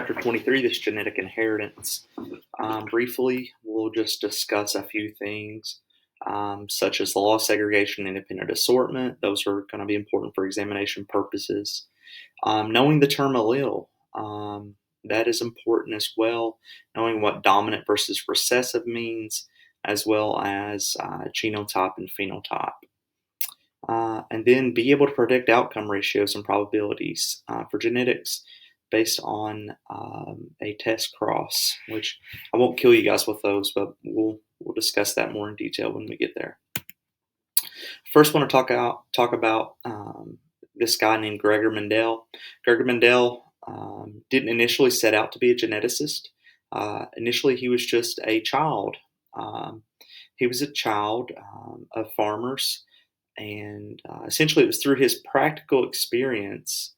Chapter 23, this genetic inheritance. Briefly, we'll just discuss a few things, such as the law of segregation, independent assortment. Those are going to be important for examination purposes. Knowing the term allele, that is important as well. Knowing what dominant versus recessive means, as well as genotype and phenotype. And then be able to predict outcome ratios and probabilities for genetics based on a test cross, which I won't kill you guys with those, but we'll discuss that more in detail when we get there. First, want to talk about this guy named Gregor Mendel. Gregor Mendel didn't initially set out to be a geneticist. Initially, he was just a child. He was a child of farmers. And essentially, it was through his practical experience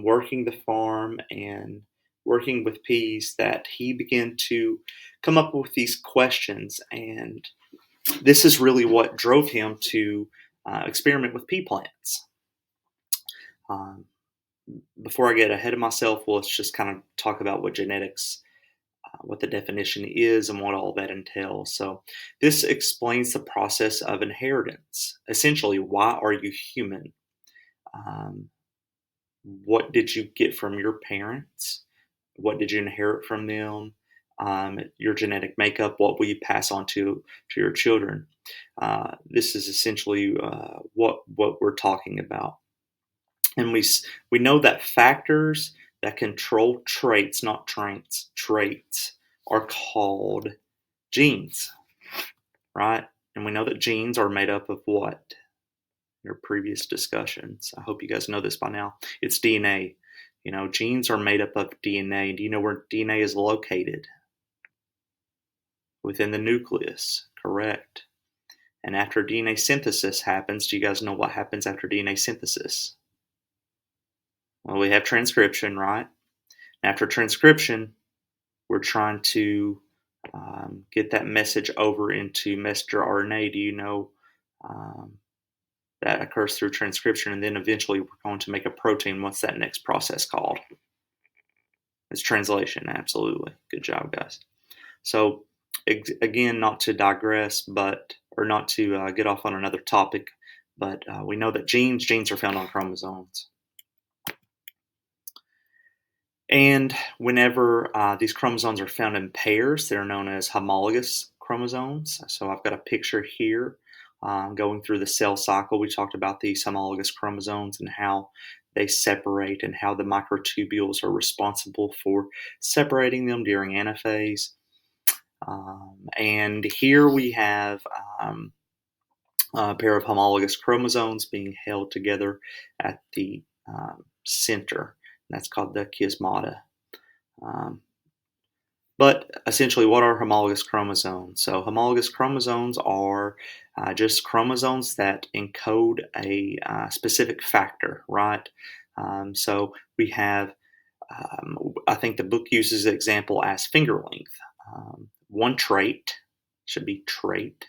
working the farm and working with peas that he began to come up with these questions. And this is really what drove him to experiment with pea plants. Before I get ahead of myself, let's just kind of talk about what genetics what the definition is and what all that entails. So this explains the process of inheritance. Essentially, why are you human? What did you get from your parents? What did you inherit from them? Your genetic makeup, what will you pass on to your children? This is essentially what we're talking about. And we know that factors that control traits, not traits, are called genes, right? And we know that genes are made up of what? Your previous discussions. I hope you guys know this by now. It's DNA. You know, genes are made up of DNA. Do you know where DNA is located? Within the nucleus, correct. And after DNA synthesis happens, do you guys know what happens after DNA synthesis? Well, we have transcription, right? After transcription, we're trying to get that message over into messenger RNA. Do you know that occurs through transcription? And then eventually we're going to make a protein. What's that next process called? It's translation, absolutely. Good job, guys. So, again, not to digress, or not to get off on another topic, but we know that genes are found on chromosomes. And whenever these chromosomes are found in pairs, they're known as homologous chromosomes. So I've got a picture here going through the cell cycle. We talked about these homologous chromosomes and how they separate and how the microtubules are responsible for separating them during anaphase. And here we have a pair of homologous chromosomes being held together at the center. That's called the chiasmata. But essentially, what are homologous chromosomes? So homologous chromosomes are just chromosomes that encode a specific factor, right? So we have, I think the book uses the example as finger length. One trait, should be trait,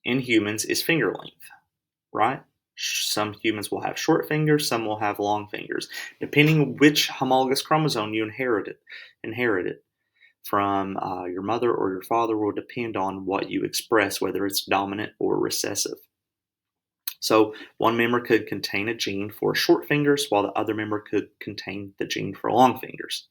in humans is finger length, right? Some humans will have short fingers, some will have long fingers. Depending which homologous chromosome you inherited from your mother or your father will depend on what you express, whether it's dominant or recessive. So one member could contain a gene for short fingers, while the other member could contain the gene for long fingers.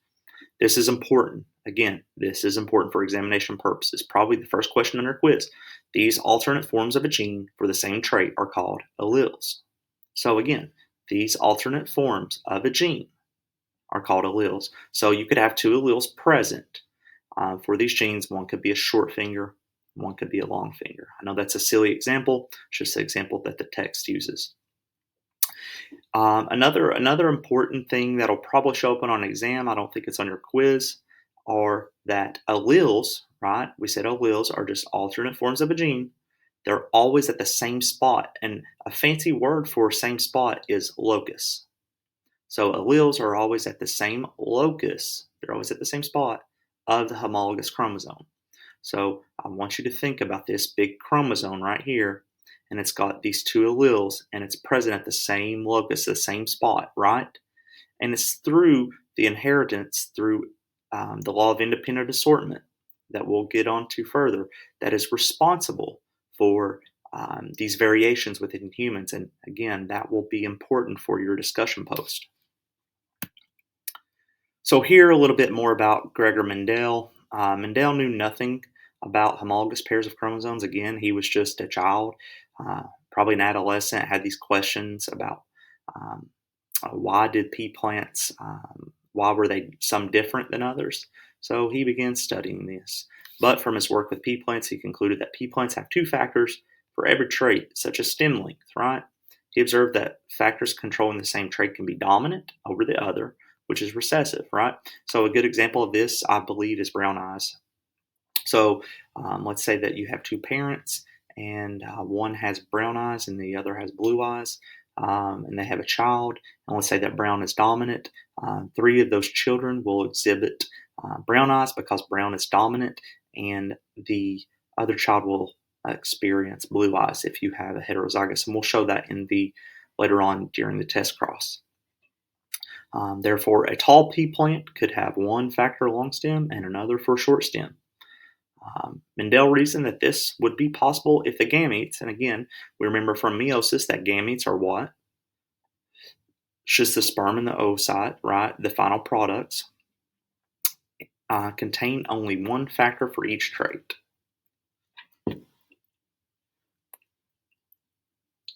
This is important. Again, this is important for examination purposes. Probably the first question on your quiz. These alternate forms of a gene for the same trait are called alleles. So again, these alternate forms of a gene are called alleles. So you could have two alleles present for these genes. One could be a short finger, one could be a long finger. I know that's a silly example. It's just an example that the text uses. Another important thing that'll probably show up on an exam, I don't think it's on your quiz, are that alleles, right? We said alleles are just alternate forms of a gene. They're always at the same spot. And a fancy word for same spot is locus. So alleles are always at the same locus. They're always at the same spot of the homologous chromosome. So I want you to think about this big chromosome right here. And it's got these two alleles, and it's present at the same locus, the same spot, right? And it's through the inheritance through the law of independent assortment that we'll get onto further that is responsible for these variations within humans. And again, that will be important for your discussion post. So here a little bit more about Gregor Mendel. Mendel knew nothing about homologous pairs of chromosomes. Again, he was just a child, probably an adolescent, had these questions about um, why did pea plants, why were they some different than others? So he began studying this. But from his work with pea plants, he concluded that pea plants have two factors for every trait, such as stem length, right? He observed that factors controlling the same trait can be dominant over the other, which is recessive, right? So a good example of this, I believe, is brown eyes. So let's say that you have two parents, and one has brown eyes and the other has blue eyes, and they have a child. And let's say that brown is dominant. Three of those children will exhibit brown eyes because brown is dominant, and the other child will experience blue eyes if you have a heterozygous. And we'll show that in the later on during the test cross. Therefore, a tall pea plant could have one factor long stem and another for short stem. Mendel reasoned that this would be possible if the gametes, and again, we remember from meiosis that gametes are what? Just the sperm and the oocyte, right? The final products contain only one factor for each trait.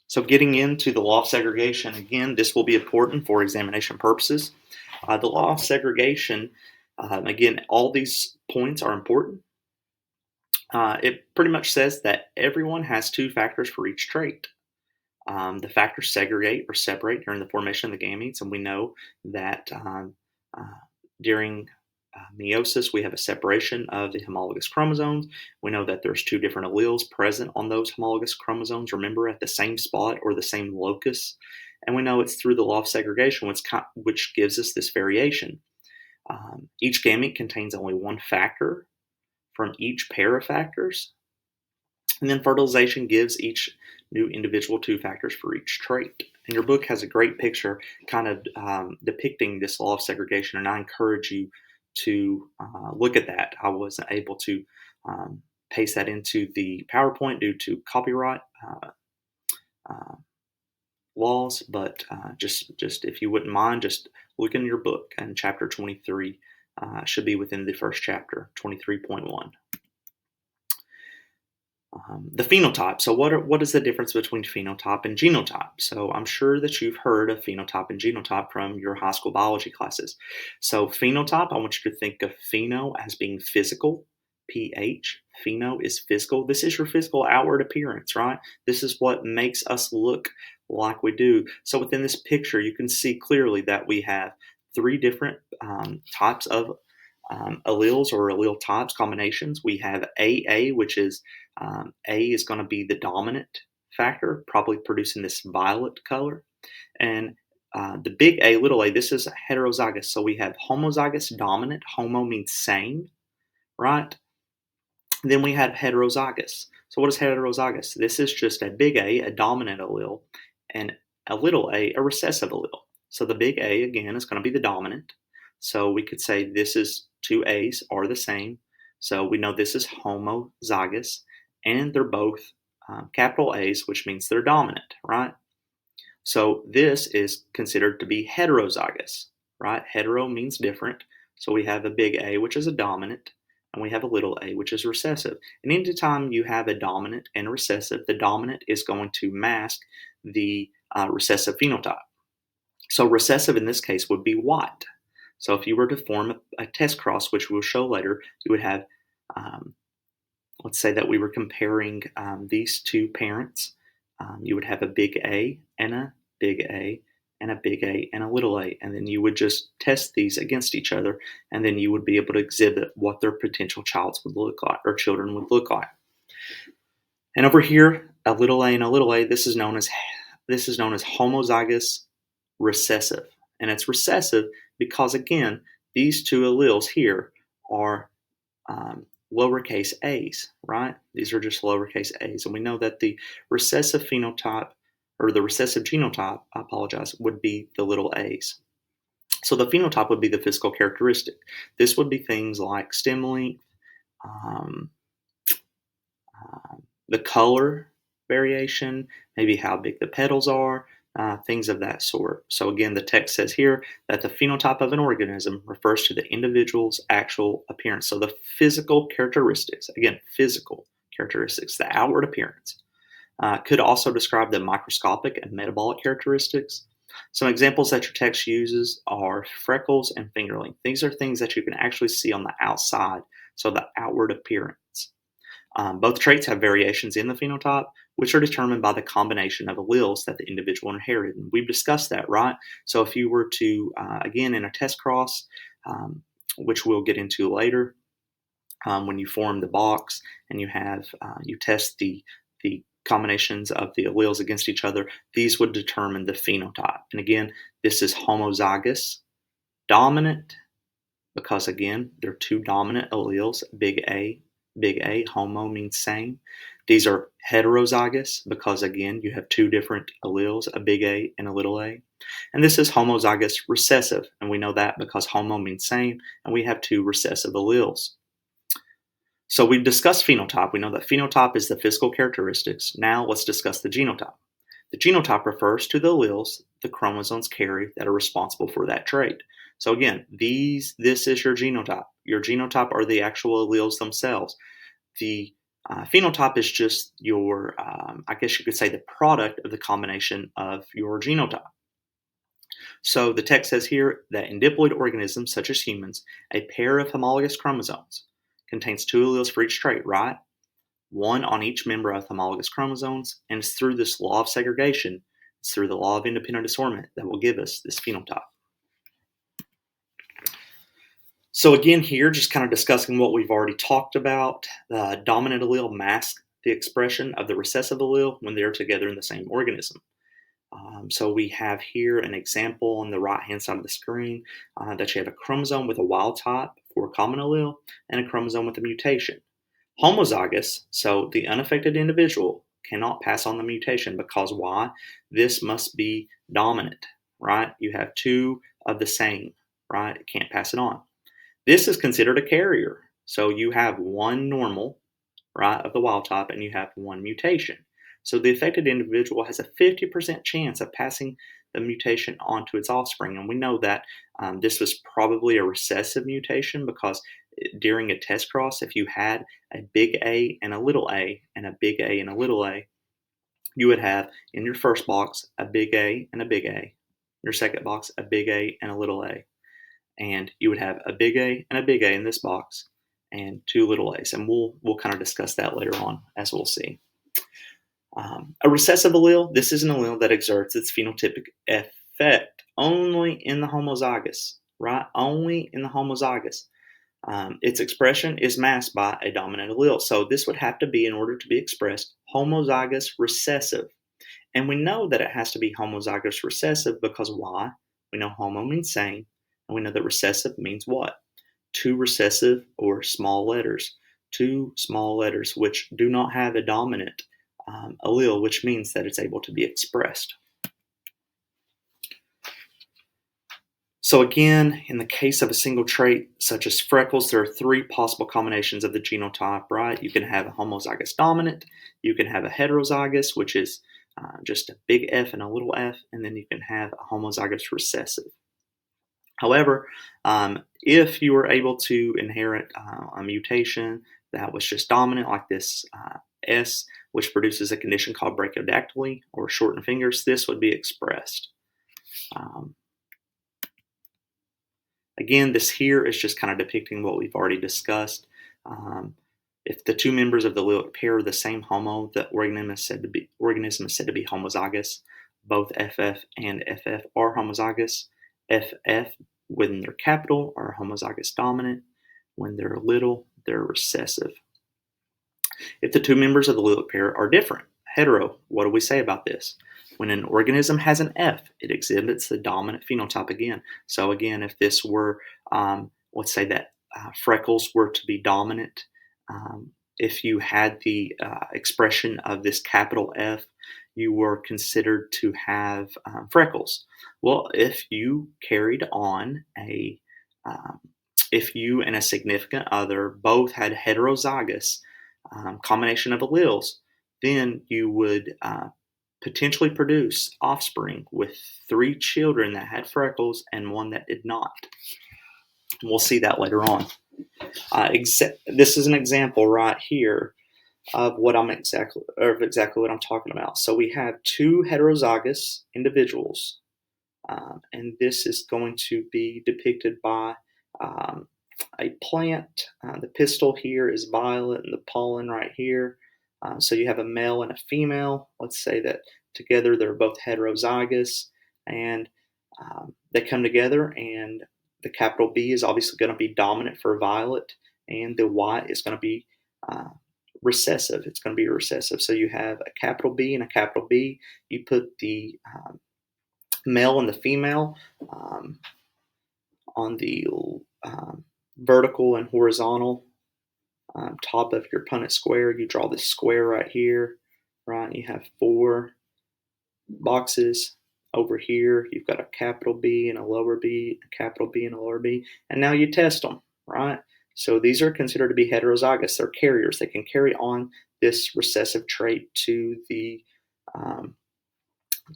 So getting into the law of segregation, again, this will be important for examination purposes. The law of segregation, again, all these points are important. It pretty much says that everyone has two factors for each trait. The factors segregate or separate during the formation of the gametes, and we know that during meiosis we have a separation of the homologous chromosomes. We know that there's two different alleles present on those homologous chromosomes, remember, at the same spot or the same locus. And we know it's through the law of segregation which gives us this variation. Each gamete contains only one factor from each pair of factors. And then fertilization gives each new individual two factors for each trait. And your book has a great picture kind of depicting this law of segregation, and I encourage you to look at that. I wasn't able to paste that into the PowerPoint due to copyright laws, but just if you wouldn't mind, just look in your book, and chapter 23 should be within the first chapter, 23.1. The phenotype. So what is the difference between phenotype and genotype? So I'm sure that you've heard of phenotype and genotype from your high school biology classes. So phenotype, I want you to think of pheno as being physical. PH, pheno is physical. This is your physical outward appearance, right? This is what makes us look like we do. So within this picture, you can see clearly that we have three different types of alleles or allele types, combinations. We have AA, which is A is going to be the dominant factor, probably producing this violet color. And the big A, little a, this is heterozygous. So we have homozygous dominant. Homo means same, right? Then we have heterozygous. So what is heterozygous? This is just a big A dominant allele, and a little a recessive allele. So the big A, again, is going to be the dominant. So we could say this is two A's are the same. So we know this is homozygous, and they're both capital A's, which means they're dominant, right? So this is considered to be heterozygous, right? Hetero means different. So we have a big A, which is a dominant, and we have a little a, which is recessive. And anytime you have a dominant and a recessive, the dominant is going to mask the recessive phenotype. So recessive in this case would be white. So if you were to form a test cross, which we'll show later, you would have, let's say that we were comparing these two parents. You would have a big A and a big A and a big A and a little a, and then you would just test these against each other, and then you would be able to exhibit what their potential childs would look like, or children would look like. And over here, a little a and a little a, this is known as homozygous recessive. And it's recessive because, again, these two alleles here are lowercase a's, right? These are just lowercase a's. And we know that the recessive phenotype, or the recessive genotype, I apologize, would be the little a's. So the phenotype would be the physical characteristic. This would be things like stem length, um, the color variation, maybe how big the petals are, things of that sort. So, again, the text says here that the phenotype of an organism refers to the individual's actual appearance. So, the physical characteristics, again, physical characteristics, the outward appearance, could also describe the microscopic and metabolic characteristics. Some examples that your text uses are freckles and fingerling. These are things that you can actually see on the outside, so the outward appearance. Both traits have variations in the phenotype, which are determined by the combination of alleles that the individual inherited. And we've discussed that, right? So if you were to, again, in a test cross, which we'll get into later, when you form the box and you test the combinations of the alleles against each other, these would determine the phenotype. And again, this is homozygous dominant because again, there are two dominant alleles, big A. Big A, homo means same. These are heterozygous because again, you have two different alleles, a big A and a little a. And this is homozygous recessive, and we know that because homo means same, and we have two recessive alleles. So we've discussed phenotype. We know that phenotype is the physical characteristics. Now let's discuss the genotype. The genotype refers to the alleles the chromosomes carry that are responsible for that trait. So again, this is your genotype. Your genotype are the actual alleles themselves. The phenotype is just your, I guess you could say, the product of the combination of your genotype. So the text says here that in diploid organisms such as humans, a pair of homologous chromosomes contains two alleles for each trait, right? One on each member of homologous chromosomes, and it's through this law of segregation, it's through the law of independent assortment that will give us this phenotype. So again here, just kind of discussing what we've already talked about. The dominant allele masks the expression of the recessive allele when they're together in the same organism. So we have here an example on the right-hand side of the screen that you have a chromosome with a wild type for a common allele and a chromosome with a mutation. Homozygous, so the unaffected individual cannot pass on the mutation because why? This must be dominant, right? You have two of the same, right? It can't pass it on. This is considered a carrier. So you have one normal, right, of the wild type, and you have one mutation. So the affected individual has a 50% chance of passing the mutation on to its offspring. And we know that this was probably a recessive mutation because during a test cross, if you had a big A and a little a, and a big A and a little a, you would have in your first box a big A and a big A, your second box a big A and a little a, and you would have a big A and a big A in this box, and two little a's. And we'll kind of discuss that later on, as we'll see. A recessive allele, this is an allele that exerts its phenotypic effect only in the homozygous, right? Only in the homozygous. Its expression is masked by a dominant allele. So this would have to be, in order to be expressed, homozygous recessive. And we know that it has to be homozygous recessive because why? We know homo means same, and we know that recessive means what? Two recessive or small letters. Two small letters which do not have a dominant allele, which means that it's able to be expressed. So again, in the case of a single trait such as freckles, there are three possible combinations of the genotype, right? You can have a homozygous dominant, you can have a heterozygous, which is just a big F and a little f, and then you can have a homozygous recessive. However, if you were able to inherit a mutation that was just dominant, like this S, which produces a condition called brachydactyly or shortened fingers, this would be expressed. Again, this here is just kind of depicting what we've already discussed. If the two members of the allelic pair are the same homo, the organism is said to be homozygous. Both FF and FF are homozygous. FF, when they're capital, are homozygous dominant. When they're little, they're recessive. If the two members of the allelic pair are different, hetero, what do we say about this? When an organism has an F, it exhibits the dominant phenotype again. So again, if this were, let's say that freckles were to be dominant, if you had the expression of this capital F, you were considered to have freckles. Well, if you carried on um, if you and a significant other both had heterozygous combination of alleles, then you would potentially produce offspring with three children that had freckles and one that did not. We'll see that later on. This is an example right here of exactly what I'm talking about. So we have two heterozygous individuals, and this is going to be depicted by um, a plant. The pistil here is violet, and the pollen right here. So you have a male and a female. Let's say that together they're both heterozygous, and they come together, and the capital B is obviously going to be dominant for violet, and the Y is going to be uh, recessive. It's going to be recessive. So you have a capital B and a capital B. You put the male and the female um, on the um, vertical and horizontal top of your Punnett square. You draw this square right here, right? You have four boxes over here. You've got a capital B and a lower B, a capital B and a lower B, and now you test them, right? So these are considered to be heterozygous. They're carriers. They can carry on this recessive trait um,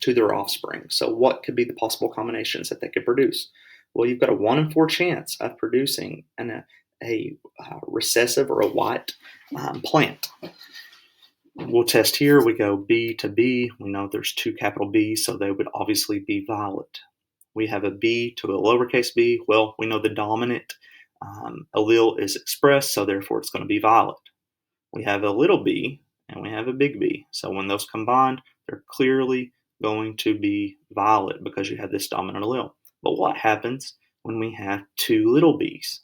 to their offspring. So what could be the possible combinations that they could produce? Well, you've got a 1 in 4 chance of producing a recessive or a white plant. We'll test here. We go B to B. We know there's two capital B's, so they would obviously be violet. We have a B to a lowercase b. Well, we know the dominant allele is expressed, so therefore it's going to be violet. We have a little b and we have a big B. So when those combined, they're clearly going to be violet because you have this dominant allele. But what happens when we have two little b's?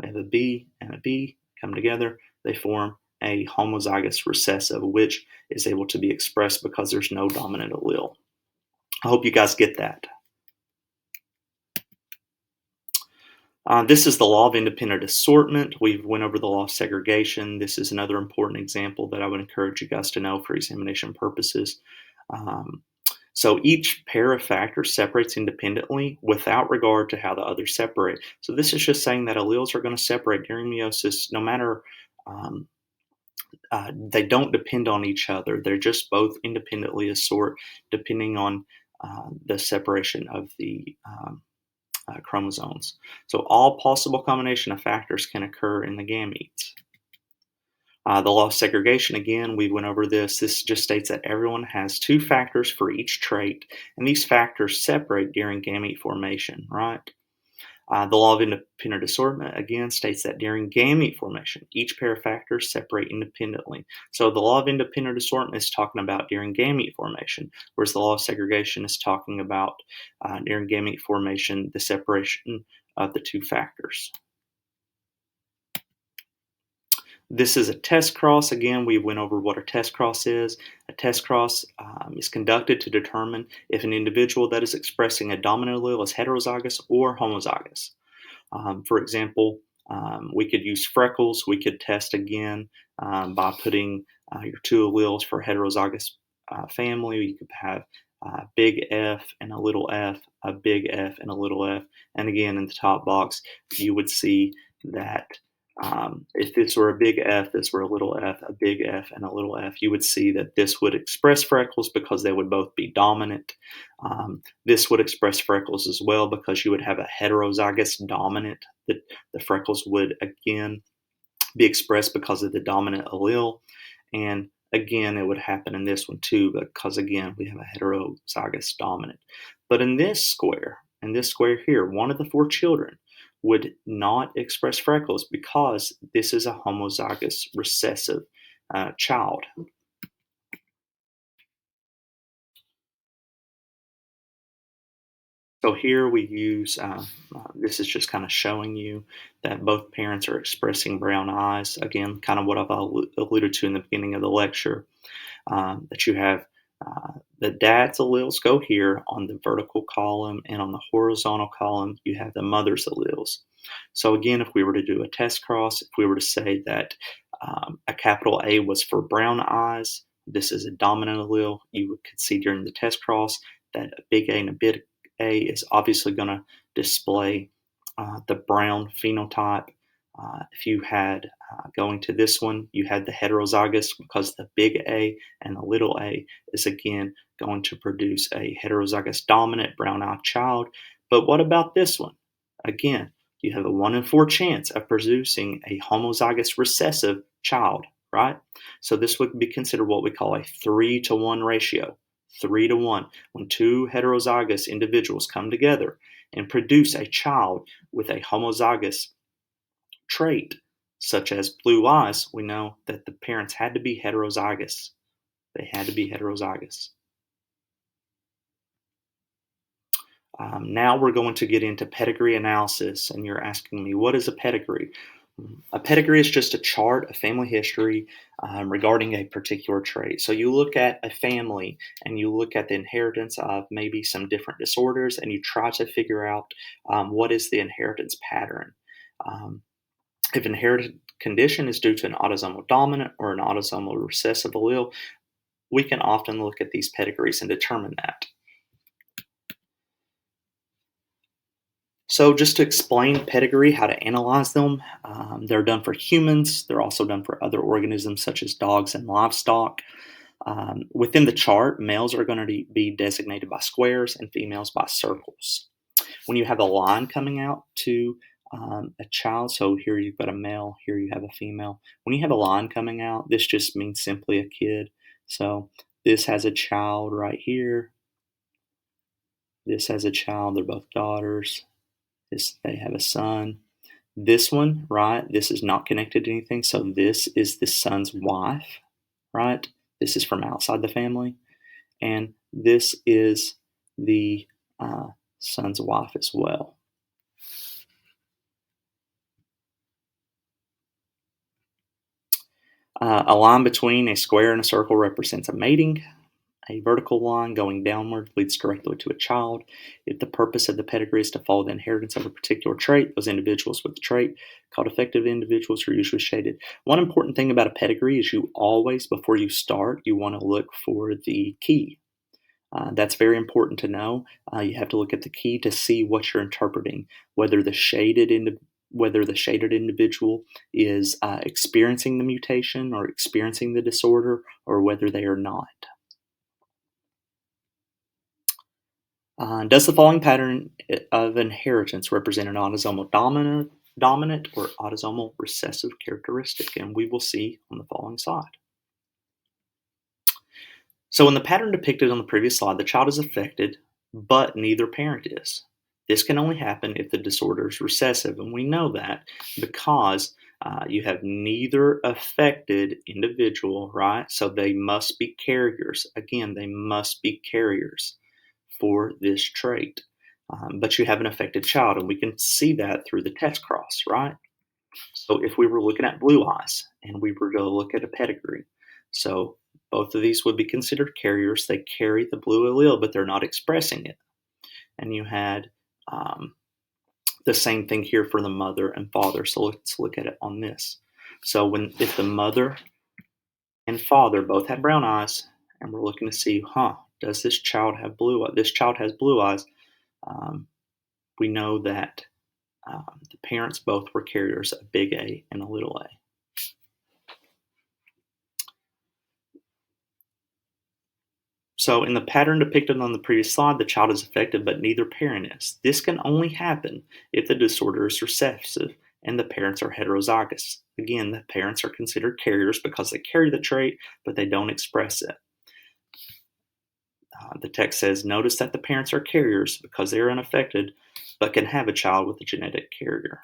We have a B and a B come together. They form a homozygous recessive, which is able to be expressed because there's no dominant allele. I hope you guys get that. This is the law of independent assortment. We've went over the law of segregation. This is another important example that I would encourage you guys to know for examination purposes. So each pair of factors separates independently without regard to how the others separate. So this is just saying that alleles are going to separate during meiosis no matter they don't depend on each other. They're just both independently assort depending on the separation of the chromosomes. So all possible combination of factors can occur in the gametes. The law of segregation, again, we went over this. This just states that everyone has two factors for each trait, and these factors separate during gamete formation, right? The law of independent assortment, again, states that during gamete formation, each pair of factors separate independently. So the law of independent assortment is talking about during gamete formation, whereas the law of segregation is talking about during gamete formation, the separation of the two factors. This is a test cross. Again, we went over what a test cross is. A test cross is conducted to determine if an individual that is expressing a dominant allele is heterozygous or homozygous. For example, we could use freckles. We could test again by putting your two alleles for heterozygous family. You could have big F and a little f, a big F and a little f. And again, in the top box, you would see that if this were a big F, this were a little f, a big F, and a little f, you would see that this would express freckles because they would both be dominant. This would express freckles as well because you would have a heterozygous dominant. The freckles would again be expressed because of the dominant allele. And again, it would happen in this one too because again, we have a heterozygous dominant. But in this square here, one of the four children would not express freckles because this is a homozygous recessive child. So here we use, this is just kind of showing you that both parents are expressing brown eyes. Again, kind of what I've alluded to in the beginning of the lecture, that you have the dad's alleles go here on the vertical column, and on the horizontal column, you have the mother's alleles. So again, if we were to do a test cross, if we were to say that a capital A was for brown eyes, This is a dominant allele. You could see during the test cross that a big A and a big A is obviously going to display the brown phenotype. If you had going to this one, you had the heterozygous because the big A and the little a is again going to produce a heterozygous dominant brown-eyed child. But what about this one? Again, you have a 1 in 4 chance of producing a homozygous recessive child, right? So this would be considered what we call a 3-to-1 ratio. 3-to-1. When two heterozygous individuals come together and produce a child with a homozygous trait, such as blue eyes, we know that the parents had to be heterozygous. They had to be heterozygous. Now we're going to get into pedigree analysis, and you're asking me, what is a pedigree? A pedigree is just a chart of family history regarding a particular trait. So you look at a family and you look at the inheritance of maybe some different disorders, and you try to figure out what is the inheritance pattern. If an inherited condition is due to an autosomal dominant or an autosomal recessive allele, we can often look at these pedigrees and determine that. So just to explain pedigree, how to analyze them, they're done for humans. They're also done for other organisms such as dogs and livestock. Within the chart, males are going to be designated by squares and females by circles. When you have a line coming out to a child, so here you've got a male, here you have a female. When you have a line coming out, this just means simply a kid. So this has a child right here. This has a child, they're both daughters. They have a son. This one, right, this is not connected to anything, so this is the son's wife, right? This is from outside the family. And this is the son's wife as well. A line between a square and a circle represents a mating. A vertical line going downward leads directly to a child. If the purpose of the pedigree is to follow the inheritance of a particular trait, those individuals with the trait, called effective individuals, are usually shaded. One important thing about a pedigree is you always, before you start, you want to look for the key. That's very important to know. You have to look at the key to see what you're interpreting, whether the shaded individual is experiencing the mutation or experiencing the disorder, or whether they are not. Does the following pattern of inheritance represent an autosomal dominant or autosomal recessive characteristic? And we will see on the following slide. So in the pattern depicted on the previous slide, the child is affected, but neither parent is. This can only happen if the disorder is recessive, and we know that because you have neither affected individual, right? So they must be carriers. Again, they must be carriers for this trait. But you have an affected child, and we can see that through the test cross, right? So if we were looking at blue eyes and we were to look at a pedigree, so both of these would be considered carriers. They carry the blue allele, but they're not expressing it. And you had the same thing here for the mother and father. So let's look at it on this. So if the mother and father both had brown eyes, and we're looking to see, does this child have blue eyes? This child has blue eyes. We know that the parents both were carriers, a big A and a little a. So in the pattern depicted on the previous slide, the child is affected, but neither parent is. This can only happen if the disorder is recessive and the parents are heterozygous. Again, the parents are considered carriers because they carry the trait, but they don't express it. The text says, notice that the parents are carriers because they are unaffected, but can have a child with a genetic carrier.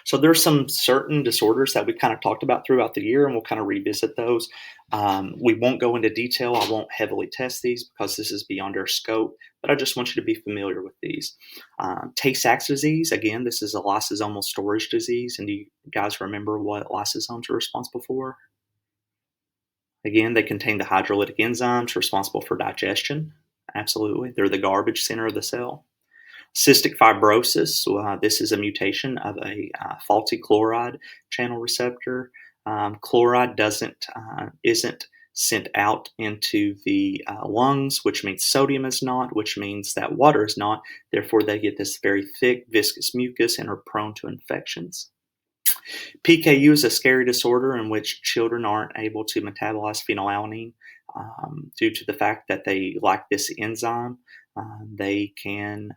So there's some certain disorders that we kind of talked about throughout the year, and we'll kind of revisit those. We won't go into detail. I won't heavily test these because this is beyond our scope, but I just want you to be familiar with these. Tay-Sachs disease, again, this is a lysosomal storage disease, and do you guys remember what lysosomes are responsible for? Again, they contain the hydrolytic enzymes responsible for digestion. Absolutely. They're the garbage center of the cell. Cystic fibrosis, this is a mutation of a faulty chloride channel receptor. Chloride isn't sent out into the lungs, which means sodium is not, which means that water is not. Therefore, they get this very thick, viscous mucus and are prone to infections. PKU is a scary disorder in which children aren't able to metabolize phenylalanine due to the fact that they lack this enzyme. They can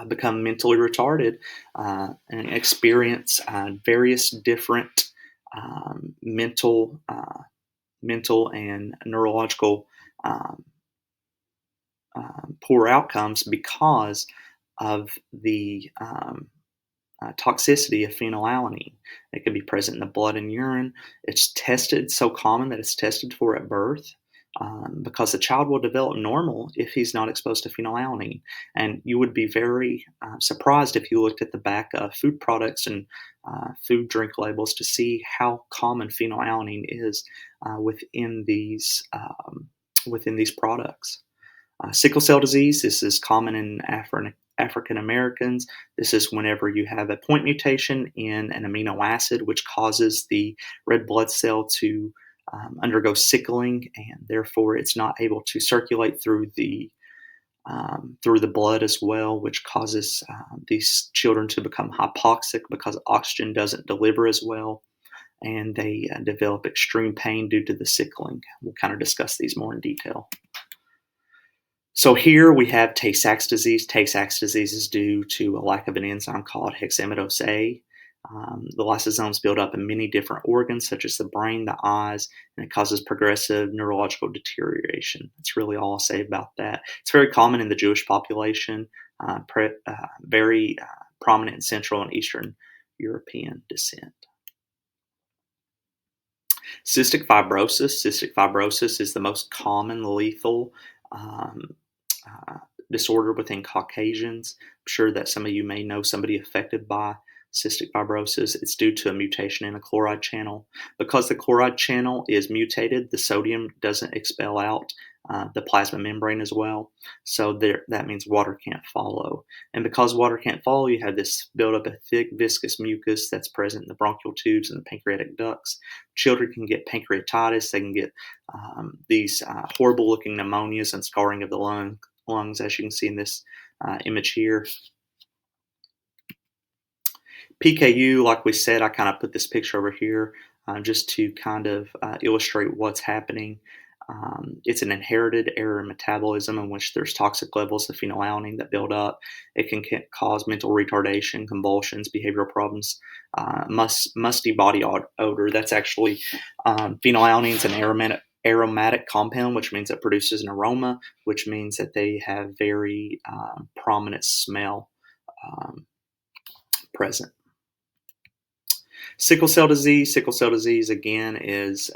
become mentally retarded and experience various different mental and neurological um, poor outcomes because of the toxicity of phenylalanine. It can be present in the blood and urine. It's tested so common that it's tested for at birth because the child will develop normal if he's not exposed to phenylalanine. And you would be very surprised if you looked at the back of food products and food drink labels to see how common phenylalanine is within these products. Sickle cell disease, this is common in African Americans. This is whenever you have a point mutation in an amino acid, which causes the red blood cell to undergo sickling, and therefore it's not able to circulate through the blood as well, which causes these children to become hypoxic because oxygen doesn't deliver as well, and they develop extreme pain due to the sickling. We'll kind of discuss these more in detail. So here we have Tay-Sachs disease. Tay-Sachs disease is due to a lack of an enzyme called hexamidose A. The lysosomes build up in many different organs, such as the brain, the eyes, and it causes progressive neurological deterioration. That's really all I'll say about that. It's very common in the Jewish population, very prominent in Central and Eastern European descent. Cystic fibrosis. Cystic fibrosis is the most common lethal disorder within Caucasians. I'm sure that some of you may know somebody affected by cystic fibrosis. It's due to a mutation in a chloride channel. Because the chloride channel is mutated, the sodium doesn't expel out the plasma membrane as well. So that means water can't follow. And because water can't follow, you have this buildup of thick, viscous mucus that's present in the bronchial tubes and the pancreatic ducts. Children can get pancreatitis. They can get these horrible-looking pneumonias and scarring of the lungs, as you can see in this image here. PKU, like we said, I kind of put this picture over here just to kind of illustrate what's happening. It's an inherited error in metabolism in which there's toxic levels of phenylalanine that build up. It can cause mental retardation, convulsions, behavioral problems, musty body odor. That's actually phenylalanine is an aromatic compound, which means it produces an aroma, which means that they have very prominent smell present. Sickle cell disease again is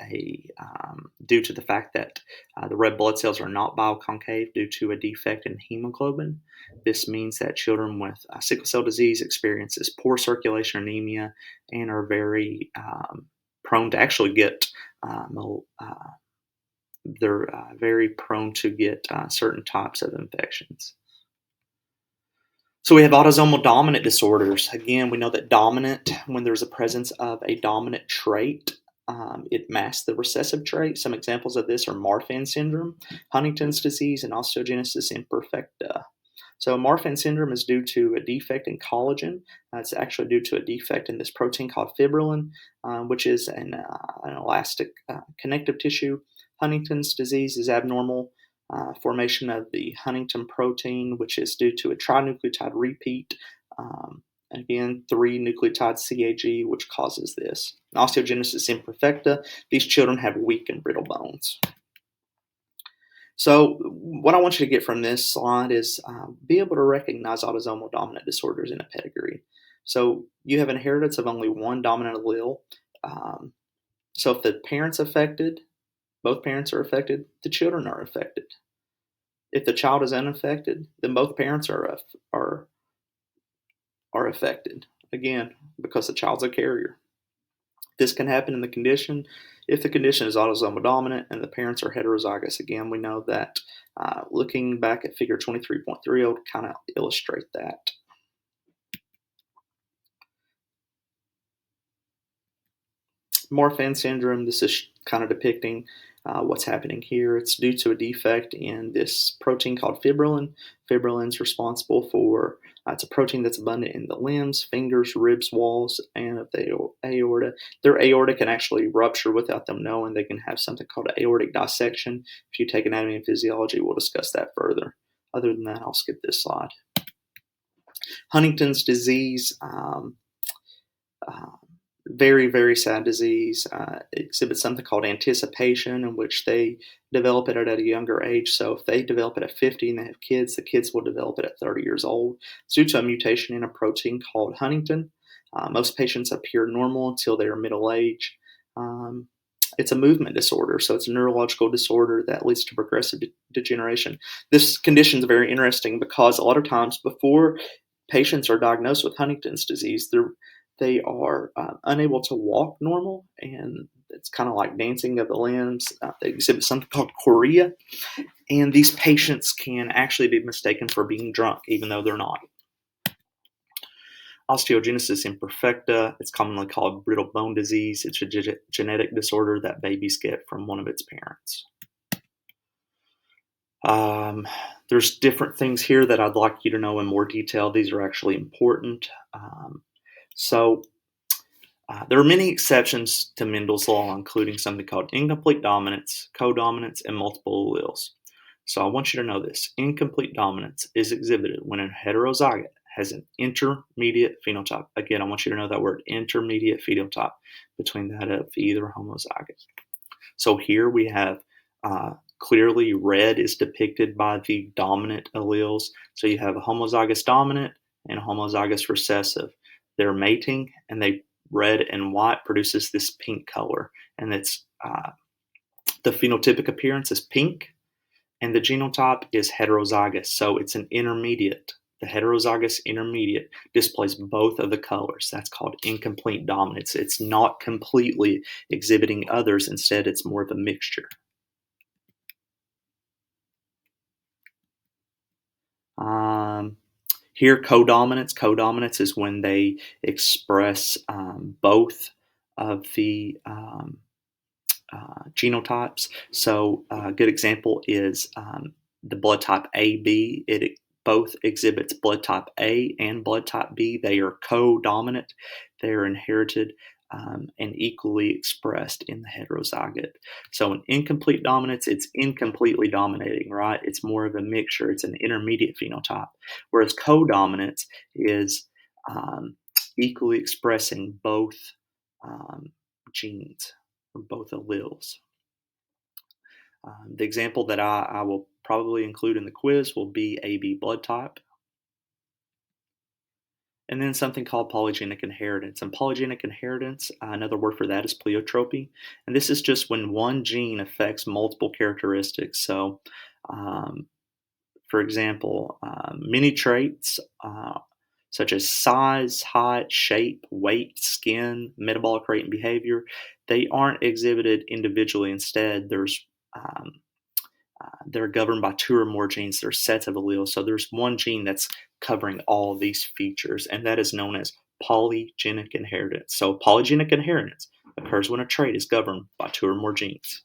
due to the fact that the red blood cells are not bioconcave due to a defect in hemoglobin. This means that children with sickle cell disease experiences poor circulation, anemia, and are very prone to actually get they're very prone to get certain types of infections. So we have autosomal dominant disorders. Again, we know that dominant, when there's a presence of a dominant trait, it masks the recessive trait. Some examples of this are Marfan syndrome, Huntington's disease, and osteogenesis imperfecta. So Marfan syndrome is due to a defect in collagen. It's actually due to a defect in this protein called fibrillin, which is an elastic connective tissue. Huntington's disease is abnormal formation of the Huntington protein, which is due to a trinucleotide repeat. Again, 3 nucleotide CAG, which causes this. Osteogenesis imperfecta, these children have weak and brittle bones. So what I want you to get from this slide is be able to recognize autosomal dominant disorders in a pedigree. So you have inheritance of only one dominant allele. So if the parent's affected, both parents are affected, the children are affected. If the child is unaffected, then both parents are affected. Again, because the child's a carrier. This can happen in the condition if the condition is autosomal dominant and the parents are heterozygous. Again, we know that looking back at figure 23.3 will kind of illustrate that. Marfan syndrome, this is kind of depicting what's happening here. It's due to a defect in this protein called fibrillin. Fibrillin is responsible for it's a protein that's abundant in the limbs, fingers, ribs, walls, and of the aorta. Their aorta can actually rupture without them knowing. They can have something called aortic dissection. If you take anatomy and physiology, we'll discuss that further. Other than that, I'll skip this slide. Huntington's disease, uh, very, very sad disease. Exhibits something called anticipation, in which they develop it at a younger age. So if they develop it at 50 and they have kids, the kids will develop it at 30 years old. It's due to a mutation in a protein called Huntington. Most patients appear normal until they are middle age. It's a movement disorder, so it's a neurological disorder that leads to progressive degeneration. This condition is very interesting because a lot of times before patients are diagnosed with Huntington's disease, they are unable to walk normal, and it's kind of like dancing of the limbs. They exhibit something called chorea, and these patients can actually be mistaken for being drunk, even though they're not. Osteogenesis imperfecta, it's commonly called brittle bone disease. It's a genetic disorder that babies get from one of its parents. There's different things here that I'd like you to know in more detail. These are actually important. There are many exceptions to Mendel's law, including something called incomplete dominance, codominance, and multiple alleles. So I want you to know this. Incomplete dominance is exhibited when a heterozygote has an intermediate phenotype. Again, I want you to know that word, intermediate phenotype, between that of either homozygote. So here we have clearly red is depicted by the dominant alleles. So you have a homozygous dominant and a homozygous recessive. They're mating, and red and white produces this pink color, and it's the phenotypic appearance is pink, and the genotype is heterozygous. So it's an intermediate. The heterozygous intermediate displays both of the colors. That's called incomplete dominance. It's not completely exhibiting others. Instead, it's more of a mixture. Here, codominance. Codominance is when they express both of the genotypes. So a good example is the blood type AB. It both exhibits blood type A and blood type B. They are codominant. They are inherited and equally expressed in the heterozygote. So an incomplete dominance, it's incompletely dominating, right? It's more of a mixture. It's an intermediate phenotype. Whereas codominance is equally expressing both genes, or both alleles. The example that I will probably include in the quiz will be AB blood type. And then something called polygenic inheritance. And polygenic inheritance, another word for that is pleiotropy. And this is just when one gene affects multiple characteristics. So, for example, many traits such as size, height, shape, weight, skin, metabolic rate, and behavior, they aren't exhibited individually. Instead, they're governed by two or more genes. They're sets of alleles. So there's one gene that's covering all these features, and that is known as polygenic inheritance. So polygenic inheritance occurs when a trait is governed by two or more genes.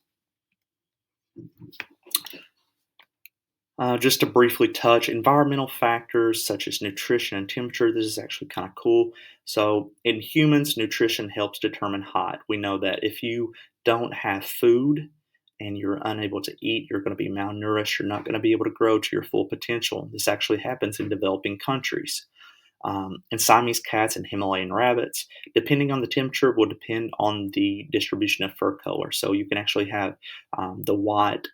Just to briefly touch environmental factors such as nutrition and temperature. This is actually kind of cool. So in humans, nutrition helps determine height. We know that if you don't have food and you're unable to eat, you're going to be malnourished. You're not going to be able to grow to your full potential. This actually happens in developing countries. In Siamese cats and Himalayan rabbits, depending on the temperature, will depend on the distribution of fur color. So you can actually have a white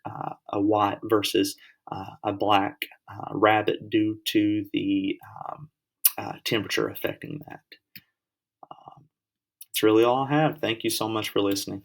versus a black rabbit due to the temperature affecting that. That's really all I have. Thank you so much for listening.